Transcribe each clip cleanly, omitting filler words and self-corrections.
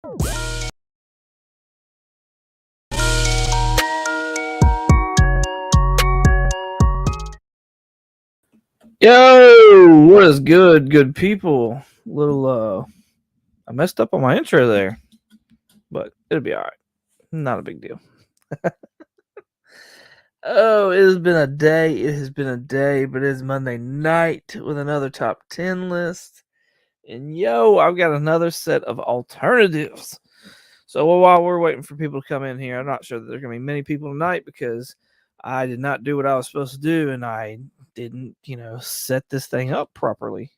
Yo, what is good people? I messed up on my intro there, but it'll be all right. Not a big deal. Oh, it has been a day. It has been a day, but it is Monday night with another top 10 list. And yo, I've got another set of alternatives. So while we're waiting for people to come in here, I'm not sure that there's going to be many people tonight because I did not do what I was supposed to do and I didn't, set this thing up properly.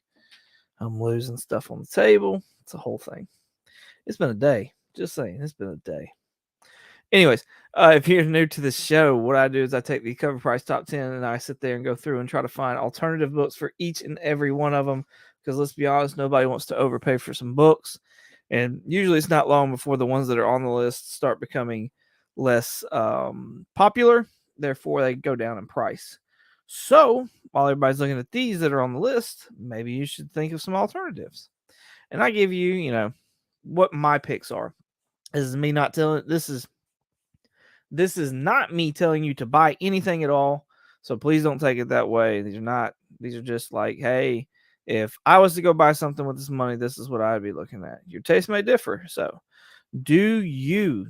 I'm losing stuff on the table. It's a whole thing. It's been a day. Just saying, it's been a day. Anyways, if you're new to this show, what I do is I take the cover price top 10 and I sit there and go through and try to find alternative books for each and every one of them. Because let's be honest, nobody wants to overpay for some books. And usually it's not long before the ones that are on the list start becoming less popular. Therefore, they go down in price. So while everybody's looking at these that are on the list, maybe you should think of some alternatives. And I give you, what my picks are. This is not me telling you to buy anything at all. So please don't take it that way. These are just like, hey, if I was to go buy something with this money, this is what I'd be looking at. Your taste may differ. So do you.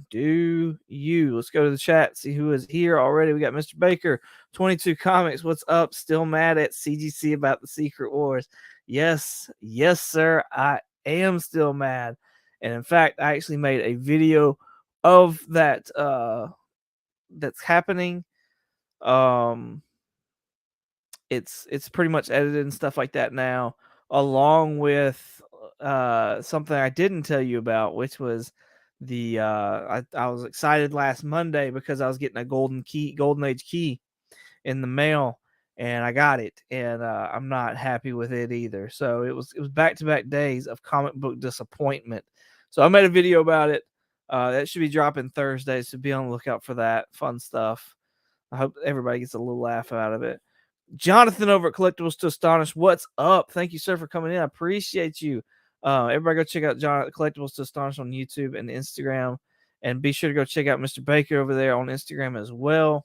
Let's go to the chat, see who is here already. We got Mr. Baker, 22 Comics. What's up? Still mad at CGC about the Secret Wars? Yes, sir. I am still mad. And in fact, I actually made a video of that that's happening. It's pretty much edited and stuff like that now, along with something I didn't tell you about, which was I was excited last Monday because I was getting a golden age key in the mail, and I got it, and I'm not happy with it either. So it was back-to-back days of comic book disappointment. So I made a video about it. That should be dropping Thursday, so be on the lookout for that. Fun stuff. I hope everybody gets a little laugh out of it. Jonathan over at Collectibles to Astonish, what's up? Thank you, sir, for coming in. I appreciate you. Everybody go check out John at Collectibles to Astonish on YouTube and Instagram. And be sure to go check out Mr. Baker over there on Instagram as well.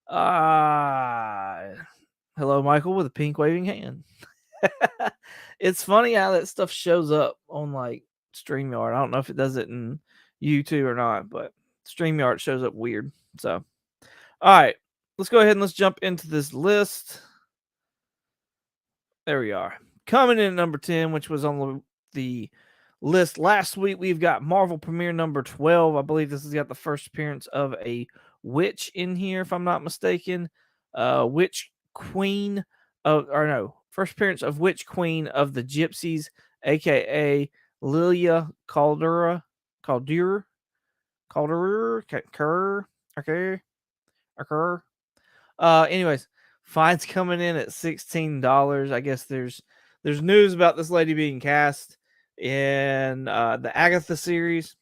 Hello, Michael, with a pink waving hand. It's funny how that stuff shows up on like StreamYard. I don't know if it does it in YouTube or not, but StreamYard shows up weird. So, all right, let's go ahead and let's jump into this list. There we are. Coming in at number 10, which was on the list last week, we've got Marvel Premiere number 12. I believe this has got the first appearance of a witch in here, if I'm not mistaken. Witch Queen first appearance of Witch Queen of the Gypsies, aka Lilia Calder. Anyways, fines coming in at $16. I guess there's news about this lady being cast in the Agatha series.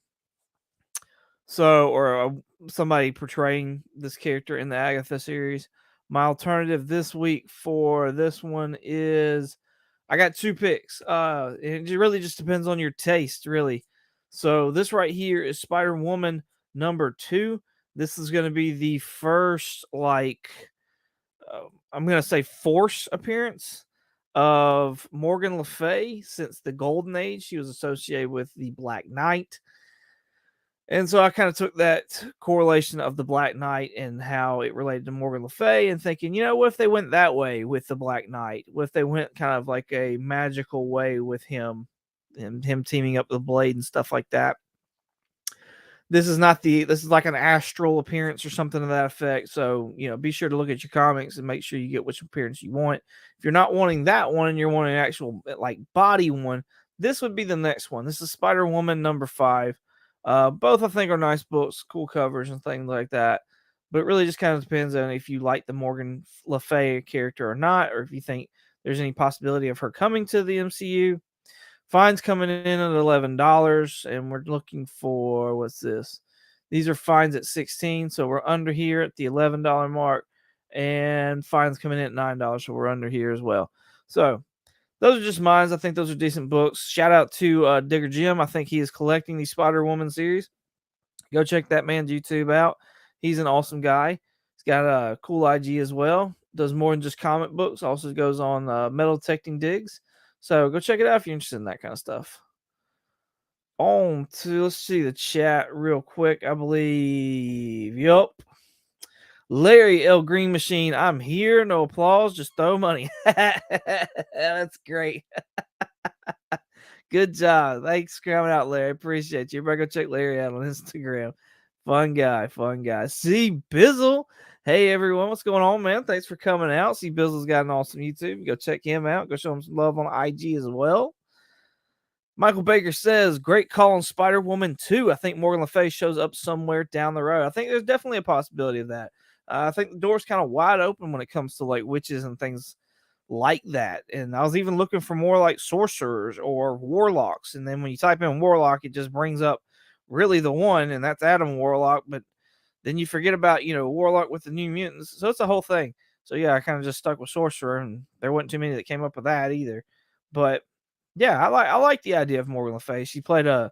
So, or somebody portraying this character in the Agatha series. My alternative this week for this one is I got two picks. It really just depends on your taste, really. So this right here is Spider-Woman number 2. This is going to be the first, I'm going to say force appearance of Morgan Le Fay since the Golden Age. She was associated with the Black Knight. And so I kind of took that correlation of the Black Knight and how it related to Morgan Le Fay and thinking, what if they went that way with the Black Knight? What if they went kind of like a magical way with him and him teaming up with Blade and stuff like that? This is like an astral appearance or something to that effect. So, be sure to look at your comics and make sure you get which appearance you want. If you're not wanting that one and you're wanting an actual like body one, this would be the next one. This is Spider-Woman number 5. Both I think are nice books, cool covers and things like that. But it really just kind of depends on if you like the Morgan Le Fay character or not, or if you think there's any possibility of her coming to the MCU. Fines coming in at $11, and we're looking for, what's this? These are fines at $16, so we're under here at the $11 mark, and fines coming in at $9, so we're under here as well. So those are just mine. I think those are decent books. Shout out to Digger Jim. I think he is collecting the Spider Woman series. Go check that man's YouTube out. He's an awesome guy. He's got a cool IG as well. Does more than just comic books. Also goes on metal detecting digs. So go check it out if you're interested in that kind of stuff. On to, let's see the chat real quick. I believe, yup. Larry L. Green Machine, I'm here. No applause, just throw money. That's great. Good job. Thanks for coming out, Larry. Appreciate you. Everybody go check Larry out on Instagram. Fun guy, fun guy. See Bizzle. Hey everyone, what's going on, man? Thanks for coming out. See Bizzle's got an awesome YouTube. Go check him out. Go show him some love on IG as well. Michael Baker says, great call on Spider Woman 2. I think Morgan Le Fay shows up somewhere down the road. I think there's definitely a possibility of that. I think the door's kind of wide open when it comes to like witches and things like that. And I was even looking for more like sorcerers or warlocks. And then when you type in warlock, it just brings up really the one, and that's Adam Warlock. But then you forget about, Warlock with the New Mutants. So it's a whole thing. So yeah, I kind of just stuck with sorcerer, and there wasn't too many that came up with that either. But yeah, I like the idea of Morgan Le Fay. She played a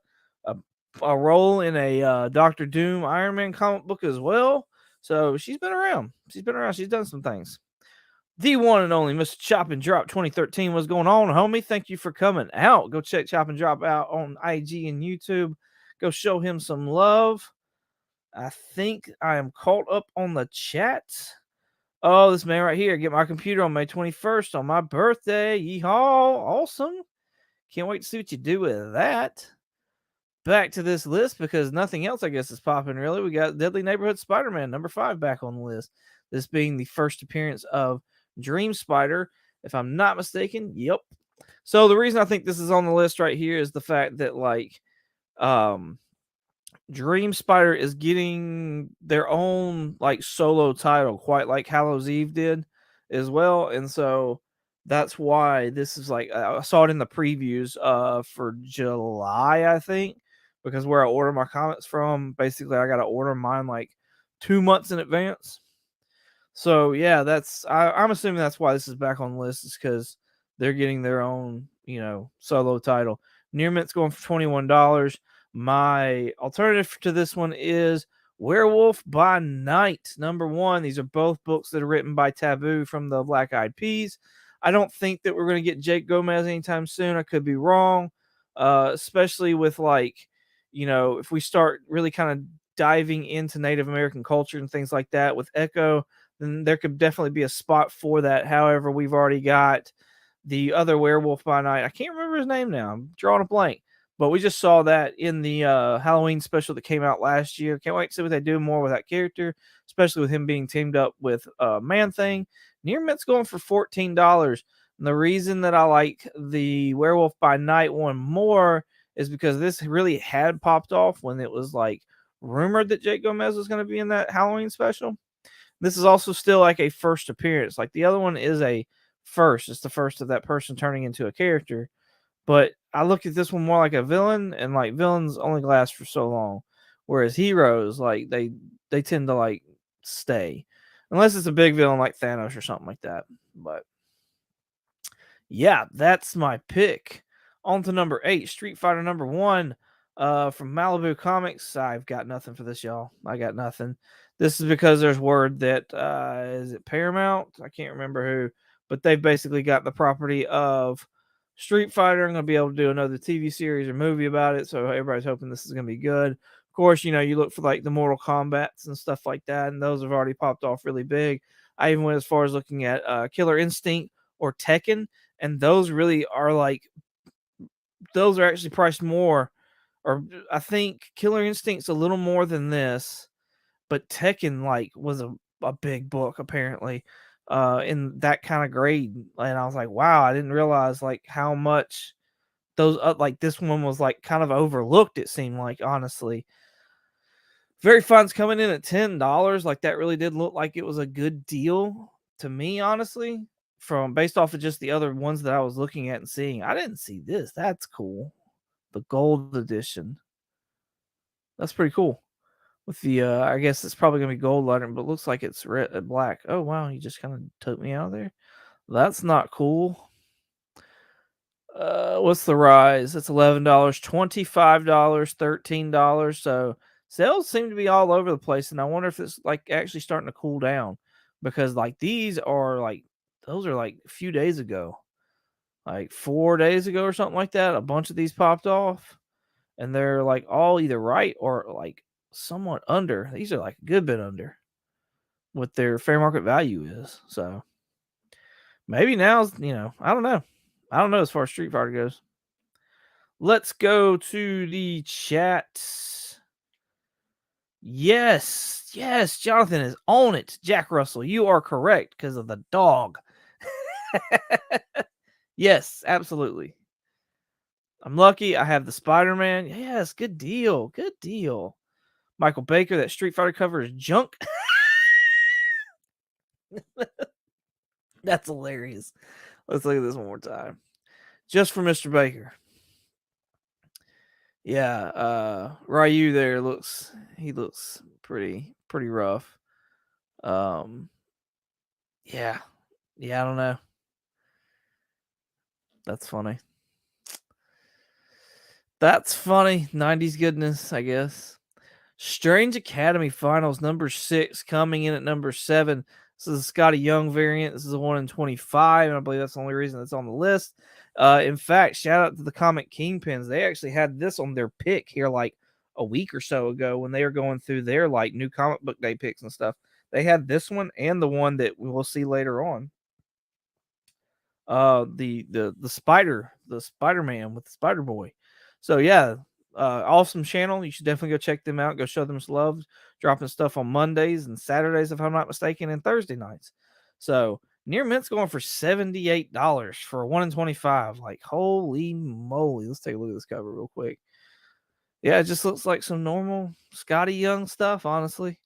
role in a Doctor Doom Iron Man comic book as well. So she's been around. She's done some things. The one and only Mr. Chop and Drop 2013. What's going on, homie? Thank you for coming out. Go check Chop and Drop out on IG and YouTube. Go show him some love. I think I am caught up on the chat. Oh, this man right here. Get my computer on May 21st on my birthday. Yeehaw. Awesome. Can't wait to see what you do with that. Back to this list because nothing else, I guess, is popping really. We got Deadly Neighborhood Spider-Man, number 5, back on the list. This being the first appearance of Dream Spider, if I'm not mistaken. Yep. So the reason I think this is on the list right here is the fact that, like, Dream Spider is getting their own, like, solo title, quite like Hallows Eve did as well. And so that's why this is like, I saw it in the previews for July, I think, because where I order my comics from, basically I got to order mine like 2 months in advance. So yeah, I'm assuming that's why this is back on the list, is because they're getting their own, solo title. Near Mint's going for $21. My alternative to this one is Werewolf by Night, number 1. These are both books that are written by Taboo from the Black Eyed Peas. I don't think that we're going to get Jake Gomez anytime soon. I could be wrong, especially with, like, if we start really kind of diving into Native American culture and things like that with Echo, then there could definitely be a spot for that. However, we've already got the other Werewolf by Night. I can't remember his name now. I'm drawing a blank. But we just saw that in the Halloween special that came out last year. Can't wait to see what they do more with that character, especially with him being teamed up with Man-Thing. Near Mint's going for $14. And the reason that I like the Werewolf by Night one more is because this really had popped off when it was like rumored that Jake Gomez was going to be in that Halloween special. This is also still like a first appearance. Like the other one is a first. It's the first of that person turning into a character. But I look at this one more like a villain, and like villains only last for so long, whereas heroes, like they tend to like stay, unless it's a big villain like Thanos or something like that. But yeah, that's my pick. On to number 8, Street Fighter number 1, from Malibu Comics. I've got nothing for this, y'all. I got nothing. This is because there's word that is it Paramount? I can't remember who, but they've basically got the property of Street Fighter. I'm going to be able to do another TV series or movie about it, so everybody's hoping this is going to be good. Of course, you look for like the Mortal Kombats and stuff like that, and those have already popped off really big. I even went as far as looking at Killer Instinct or Tekken, and those really are like, those are actually priced more, or I think Killer Instinct's a little more than this, but Tekken like was a big book apparently in that kind of grade, and I was like, wow, I didn't realize like how much those like this one was like kind of overlooked, it seemed like, honestly. Very Fun's coming in at $10. Like that really did look like it was a good deal to me, honestly, from based off of just the other ones that I was looking at and seeing. I didn't see this. That's cool. The gold edition. That's pretty cool. With the I guess it's probably gonna be gold lettering, but it looks like it's red black. Oh wow, you just kind of took me out of there. That's not cool. What's the rise? It's $11, $25, $13. So sales seem to be all over the place, and I wonder if it's like actually starting to cool down because like these are like those are like a few days ago, like 4 days ago or something like that. A bunch of these popped off, and they're like all either right or like somewhat under. These are like a good bit under what their fair market value is. So maybe now's I don't know. I don't know as far as Street Fighter goes. Let's go to the chat. Yes, yes, Jonathan is on it. Jack Russell, you are correct because of the dog. Yes, absolutely. I'm lucky I have the Spider-Man. Yes, good deal. Good deal. Michael Baker, that Street Fighter cover is junk. That's hilarious. Let's look at this one more time. Just for Mr. Baker. Yeah, Ryu there looks pretty rough. Um yeah. Yeah, I don't know. That's funny. That's funny. 90s goodness, I guess. Strange Academy Finals number 6 coming in at number 7. This is a Scotty Young variant. This is a 1 in 25, and I believe that's the only reason it's on the list. In fact, shout out to the Comic Kingpins. They actually had this on their pick here like a week or so ago when they were going through their like new comic book day picks and stuff. They had this one and the one that we will see later on. The Spider-Man with the Spider Boy. So yeah, awesome channel. You should definitely go check them out. Go show them some love. Dropping stuff on Mondays and Saturdays, if I'm not mistaken, and Thursday nights. So Near Mint's going for $78 for a 1 in 25. Like holy moly! Let's take a look at this cover real quick. Yeah, it just looks like some normal Scotty Young stuff, honestly.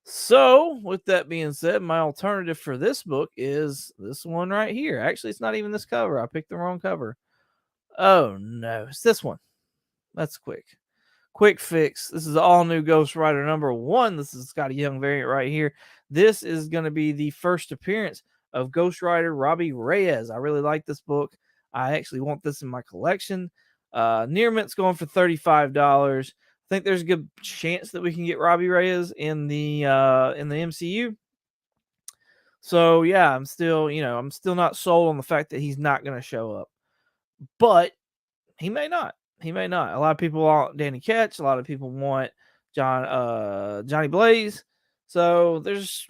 So, with that being said, my alternative for this book is this one right here. Actually, it's not even this cover. I picked the wrong cover. Oh no, it's this one. That's quick. Quick fix. This is all new Ghost Rider number 1. This is Scotty Young variant right here. This is going to be the first appearance of Ghost Rider Robbie Reyes. I really like this book. I actually want this in my collection. Near Mint's going for $35. I think there's a good chance that we can get Robbie Reyes in the MCU. So yeah, I'm still not sold on the fact that he's not going to show up, but he may not. He may not. A lot of people want Danny Ketch. A lot of people want Johnny Blaze. So there's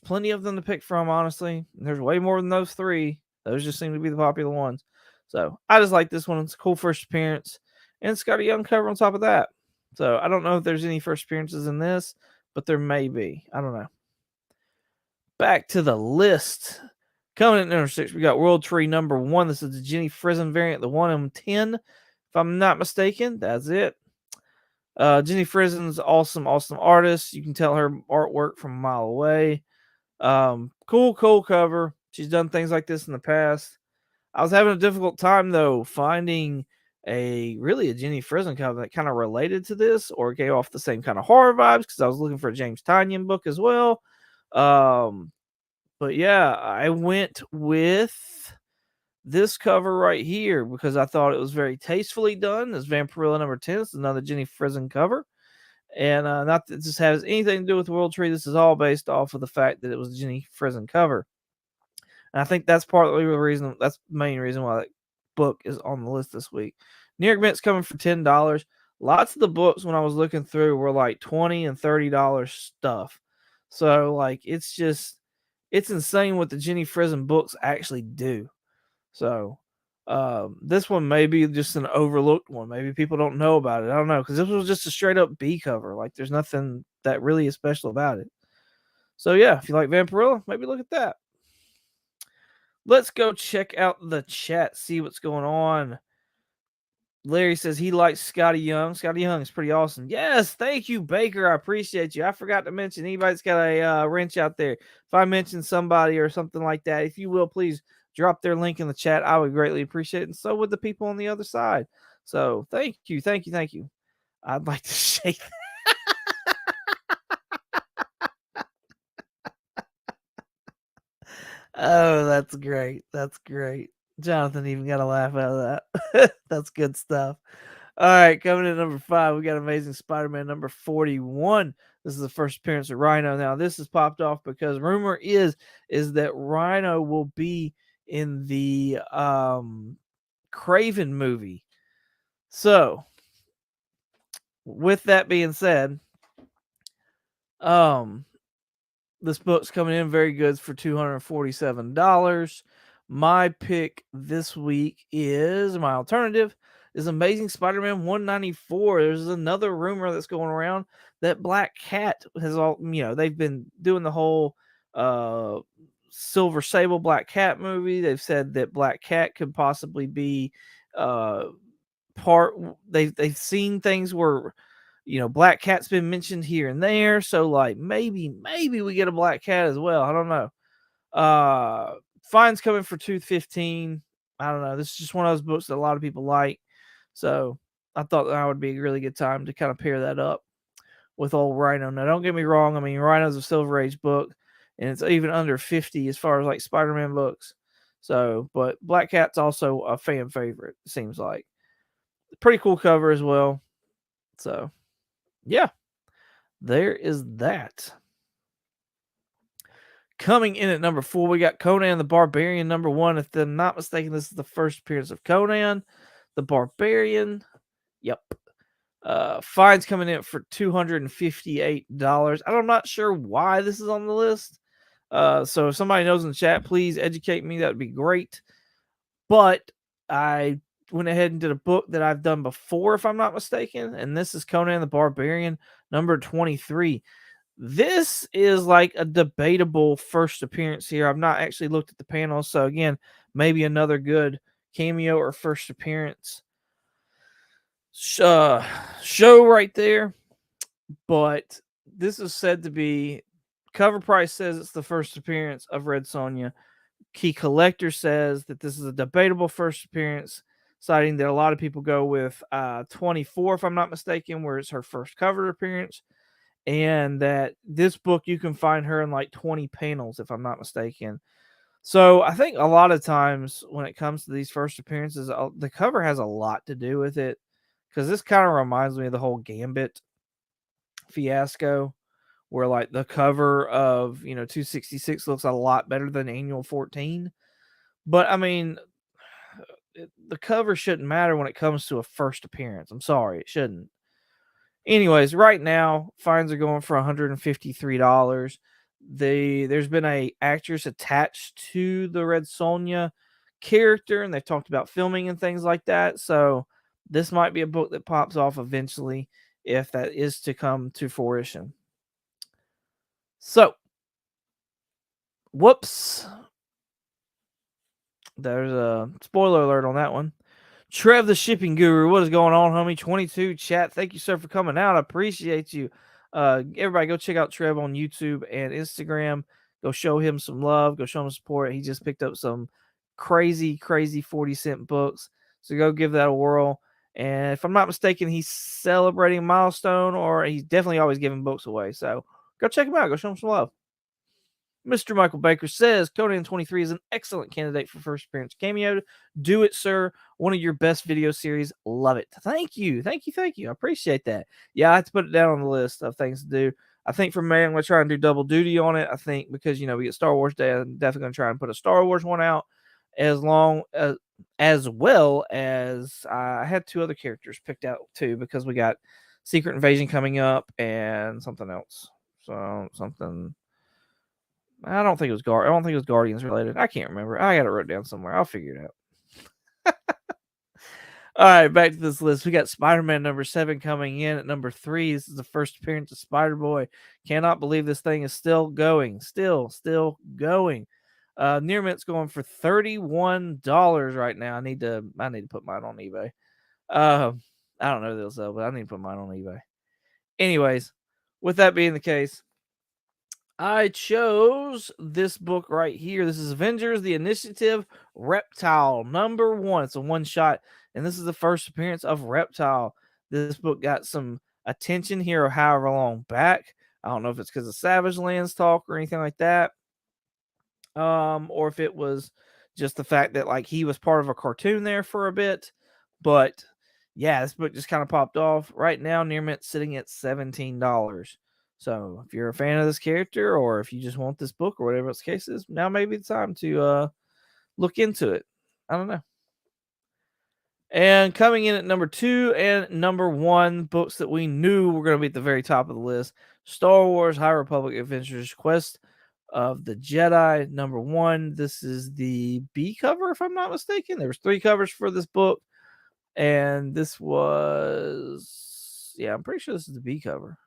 plenty of them to pick from. Honestly, there's way more than those 3. Those just seem to be the popular ones. So I just like this one. It's a cool first appearance, and it's got a young cover on top of that. So I don't know if there's any first appearances in this, but there may be. I don't know. Back to the list. Coming at number 6, we got World Tree number 1. This is the Jenny Frison variant, the 1 in 10. If I'm not mistaken, that's it. Jenny Frison's awesome artist. You can tell her artwork from a mile away. Cool cover. She's done things like this in the past. I was having a difficult time though finding a Jenny Frison cover that kind of related to this or gave off the same kind of horror vibes because I was looking for a James Tynion book as well. But yeah, I went with this cover right here because I thought it was very tastefully done. This Vampirilla number 10. This is another Jenny Frison cover. And not that this has anything to do with World Tree. This is all based off of the fact that it was a Jenny Frison cover. And I think that's partly the reason, that's the main reason why that book is on the list this week. New York Mint's coming for $10. Lots of the books when I was looking through were like $20 and $30 stuff. So like it's insane what the Jenny Frison books actually do. So this one may be just an overlooked one. Maybe people don't know about it. I don't know, because this was just a straight up B cover. Like there's nothing that really is special about it. So yeah, if you like Vampirilla, maybe look at that. Let's go check out the chat, see what's going on. Larry says he likes Scotty Young. Scotty Young is pretty awesome. Yes, thank you, Baker. I appreciate you. I forgot to mention anybody's got a wrench out there. If I mention somebody or something like that, if you will, please drop their link in the chat. I would greatly appreciate it. And so would the people on the other side. So thank you. I'd like to shake. Oh, that's great. That's great. Jonathan even got a laugh out of that. That's good stuff. All right, coming in number 5, we got Amazing Spider-Man number 41. This is the first appearance of Rhino. Now, this has popped off because rumor is that Rhino will be in the Craven movie. So, with that being said, this book's coming in very good for $247. My pick this week is my alternative is Amazing Spider-Man 194. There's another rumor that's going around that Black Cat has they've been doing the whole Silver Sable Black Cat movie. They've said that Black Cat could possibly be part. They've seen things where Black Cat's been mentioned here and there, so like maybe we get a Black Cat as well. I don't know. Fine's coming for $215. I don't know. This is just one of those books that a lot of people like, so I thought that would be a really good time to kind of pair that up with old Rhino. Now, don't get me wrong. I mean, Rhino's a Silver Age book, and it's even under 50 as far as like Spider-Man books. So, but Black Cat's also a fan favorite. It seems like pretty cool cover as well. So. Yeah, there is that. Coming in at number 4, we got Conan the Barbarian number 1. If I'm not mistaken, this is the first appearance of Conan the Barbarian. Yep. Fine's coming in for $258. I'm not sure why this is on the list. So if somebody knows in the chat, please educate me. That would be great. But I went ahead and did a book that I've done before, if I'm not mistaken, and this is Conan the Barbarian number 23. This is like a debatable first appearance here. I've not actually looked at the panel, so again, maybe another good cameo or first appearance show right there. But this is said to be, cover price says it's the first appearance of Red Sonja. Key Collector says that this is a debatable first appearance, citing that a lot of people go with 24, if I'm not mistaken, where it's her first cover appearance, and that this book you can find her in like 20 panels, if I'm not mistaken. So I think a lot of times when it comes to these first appearances, the cover has a lot to do with it, because this kind of reminds me of the whole Gambit fiasco, where like the cover of 266 looks a lot better than Annual 14. But I mean, the cover shouldn't matter when it comes to a first appearance. I'm sorry, it shouldn't. Anyways, right now fines are going for $153. There's been a actress attached to the Red Sonja character, and they've talked about filming and things like that. So this might be a book that pops off eventually, if that is to come to fruition. So, whoops. There's a spoiler alert on that one. Trev the Shipping Guru, what is going on, homie? 22 chat. Thank you, sir, for coming out. I appreciate you. Everybody go check out Trev on YouTube and Instagram. Go show him some love. Go show him support. He just picked up some crazy 40-cent books. So go give that a whirl. And if I'm not mistaken, he's celebrating a milestone, or he's definitely always giving books away. So go check him out. Go show him some love. Mr. Michael Baker says Conan 23 is an excellent candidate for first appearance cameo. Do it, sir. One of your best video series. Love it. Thank you. I appreciate that. Yeah, I had to put it down on the list of things to do. I think for me, I'm going to try and do double duty on it. I think because, we get Star Wars Day, I'm definitely going to try and put a Star Wars one out, as well as I had 2 other characters picked out too, because we got Secret Invasion coming up and something else. So something... I don't think it was Guardians related. I can't remember. I got it wrote down somewhere. I'll figure it out. All right, back to this list. We got Spider-Man number 7 coming in at number 3. This is the first appearance of Spider-Boy. Cannot believe this thing is still going. Still going. Near Mint's going for $31 right now. I need to put mine on eBay. I don't know if they'll sell, but I need to put mine on eBay. Anyways, with that being the case, I chose this book right here. This is Avengers: The Initiative, Reptile number 1. It's a one-shot, and this is the first appearance of Reptile. This book got some attention here, however long back. I don't know if it's because of Savage Lands talk or anything like that, or if it was just the fact that like he was part of a cartoon there for a bit. But yeah, this book just kind of popped off. Right now, Near Mint sitting at $17. So if you're a fan of this character, or if you just want this book, or whatever else the case is, now maybe it's time to look into it. I don't know. And coming in at number 2 and number 1, books that we knew were going to be at the very top of the list: Star Wars High Republic Adventures Quest of the Jedi, number 1. This is the B cover, if I'm not mistaken. There was 3 covers for this book, and this was, yeah, I'm pretty sure this is the B cover.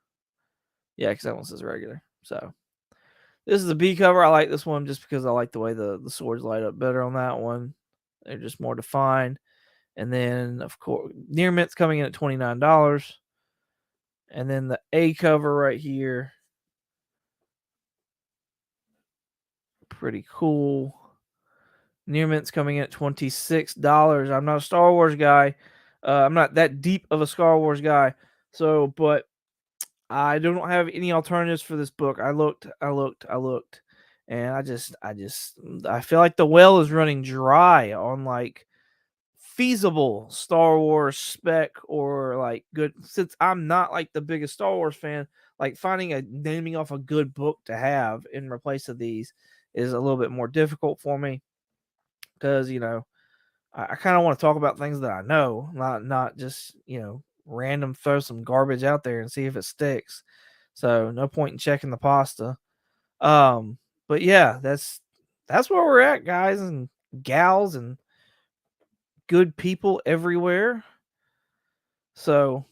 Yeah, because that one says regular. So this is the B cover. I like this one just because I like the way the swords light up better on that one. They're just more defined. And then, of course, Near Mint's coming in at $29. And then the A cover right here, pretty cool. Near Mint's coming in at $26. I'm not a Star Wars guy. I'm not that deep of a Star Wars guy. So, but I don't have any alternatives for this book. I looked, and I feel like the well is running dry on like feasible Star Wars spec, or like good, since I'm not like the biggest Star Wars fan, like naming off a good book to have in replace of these is a little bit more difficult for me, because I kind of want to talk about things that I know, not just random throw some garbage out there and see if it sticks. So no point in checking the pasta. But yeah, that's where we're at, guys and gals and good people everywhere. So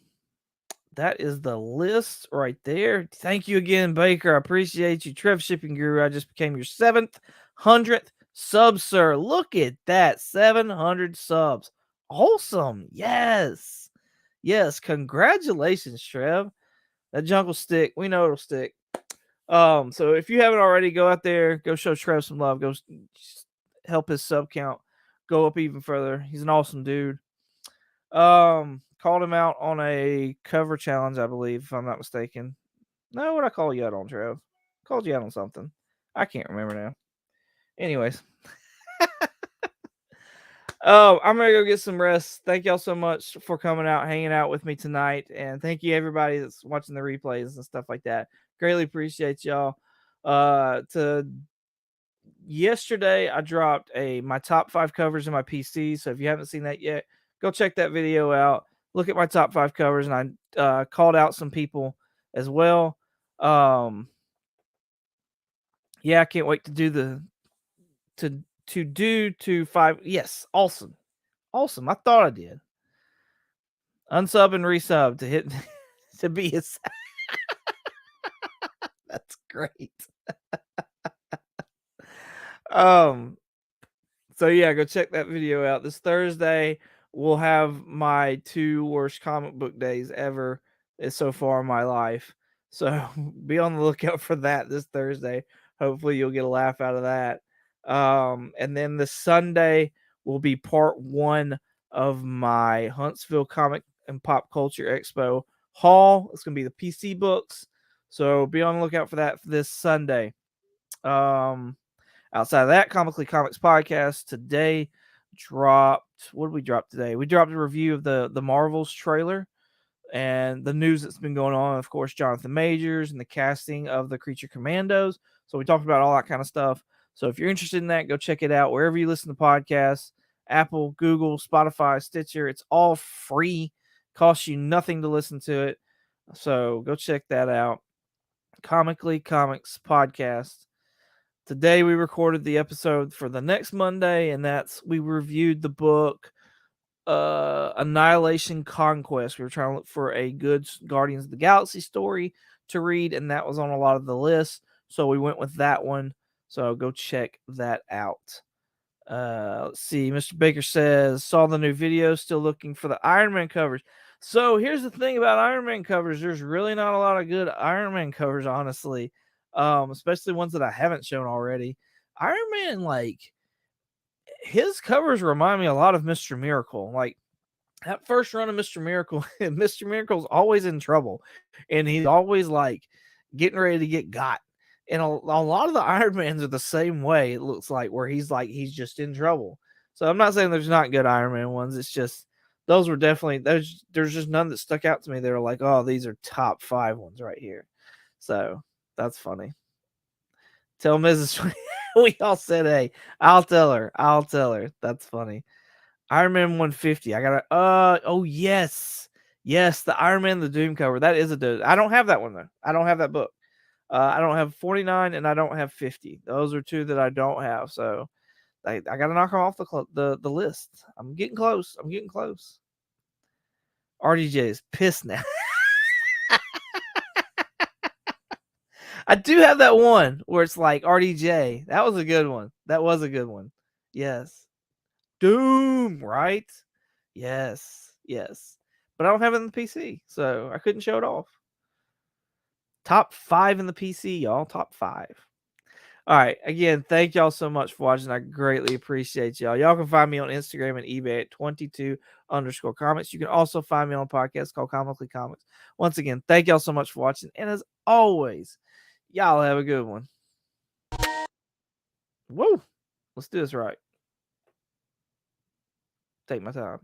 that is the list right there. Thank you again, Baker. I appreciate you. Trev Shipping Guru, I just became your 700th sub, sir. Look at that. 700 subs. Awesome. Yes. Yes. Congratulations, Trev. That junk will stick. We know it'll stick. So if you haven't already, go out there, go show Trev some love. Go help his sub count go up even further. He's an awesome dude. Called him out on a cover challenge, I believe, if I'm not mistaken. No, what I call you out on, Trev? Called you out on something. I can't remember now. Anyways. I'm gonna go get some rest. Thank y'all so much for coming out, hanging out with me tonight, and thank you everybody that's watching the replays and stuff like that. Greatly appreciate y'all. Yesterday I dropped my top 5 covers in my PC. So if you haven't seen that yet, go check that video out. Look at my top 5 covers, and I called out some people as well. Yeah, I can't wait to do to 5. Yes, awesome. I thought I did. Unsub and resub to hit to be his. That's great. So yeah, go check that video out. This Thursday we'll have my 2 worst comic book days ever so far in my life. So be on the lookout for that this Thursday. Hopefully you'll get a laugh out of that. And then the Sunday will be part 1 of my Huntsville Comic and Pop Culture Expo haul. It's gonna be the PC books. So be on the lookout for that for this Sunday. Outside of that, Comically Comics podcast today dropped. What did we drop today? We dropped a review of the Marvels trailer and the news that's been going on. Of course, Jonathan Majors and the casting of the Creature Commandos. So we talked about all that kind of stuff. So if you're interested in that, go check it out wherever you listen to podcasts: Apple, Google, Spotify, Stitcher. It's all free. Costs you nothing to listen to it. So go check that out. Comically Comics podcast. Today we recorded the episode for the next Monday, and we reviewed the book Annihilation Conquest. We were trying to look for a good Guardians of the Galaxy story to read, and that was on a lot of the lists, so we went with that one. So go check that out. Let's see. Mr. Baker says, saw the new video, still looking for the Iron Man covers. So here's the thing about Iron Man covers. There's really not a lot of good Iron Man covers, honestly. Especially ones that I haven't shown already. Iron Man, like, his covers remind me a lot of Mr. Miracle. Like, that first run of Mr. Miracle, Mr. Miracle's always in trouble, and he's always like getting ready to get got. And a lot of the Iron Mans are the same way, it looks like he's just in trouble. So I'm not saying there's not good Iron Man ones. It's just those were definitely there's just none that stuck out to me. They were like, oh, these are top 5 ones right here. So that's funny. Tell Mrs. We all said, hey, I'll tell her. I'll tell her. That's funny. Iron Man 150. I gotta oh yes. Yes, the Iron Man the Doom cover. That is a dude. I don't have that one though. I don't have that book. I don't have 49 and I don't have 50. Those are 2 that I don't have. So I gotta knock them off the list. I'm getting close. I'm getting close. RDJ is pissed now. I do have that one where it's like RDJ. That was a good one. That was a good one. Yes. Doom, right? Yes. Yes. But I don't have it in the PC, so I couldn't show it off. Top 5 in the PC, y'all. Top 5. All right. Again, thank y'all so much for watching. I greatly appreciate y'all. Y'all can find me on Instagram and eBay at 22_comics. You can also find me on a podcast called Comically Comics. Once again, thank y'all so much for watching. And as always, y'all have a good one. Woo! Let's do this right. Take my time.